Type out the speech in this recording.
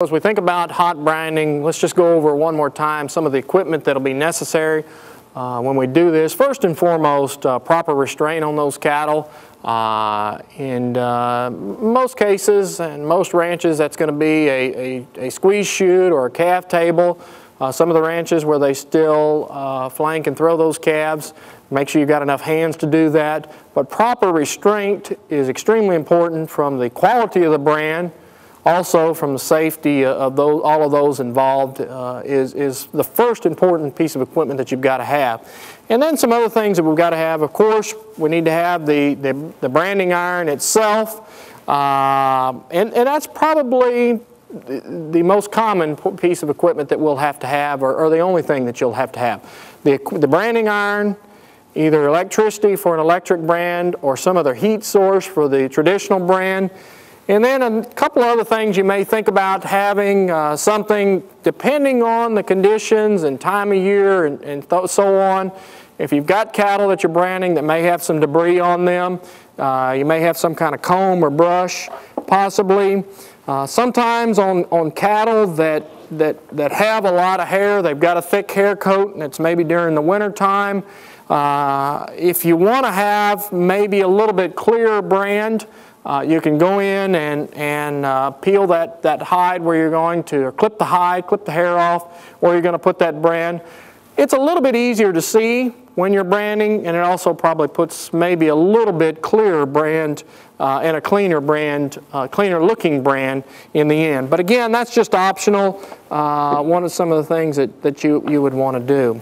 As we think about hot branding, let's just go over one more time some of the equipment that will be necessary when we do this. First and foremost, proper restraint on those cattle. In most cases and most ranches, that's going to be a squeeze chute or a calf table. Some of the ranches where they still flank and throw those calves, make sure you've got enough hands to do that. But proper restraint is extremely important from the quality of the brand. Also, from the safety of all of those involved is the first important piece of equipment that you've got to have. And then some other things that we've got to have. Of course, we need to have the branding iron itself, and that's probably the most common piece of equipment that we'll have to have, or the only thing that you'll have to have. The branding iron, either electricity for an electric brand or some other heat source for the traditional brand. And then a couple of other things you may think about having, something depending on the conditions and time of year and so on. If you've got cattle that you're branding that may have some debris on them, you may have some kind of comb or brush possibly. Sometimes on cattle that have a lot of hair, they've got a thick hair coat and it's maybe during the winter time. If you want to have maybe a little bit clearer brand, you can go in and peel that hide where you're going to, or clip the hide, clip the hair off where you're going to put that brand. It's a little bit easier to see when you're branding, and it also probably puts maybe a little bit clearer brand and a cleaner brand, cleaner looking brand in the end. But again, that's just optional. One of some of the things that you would want to do.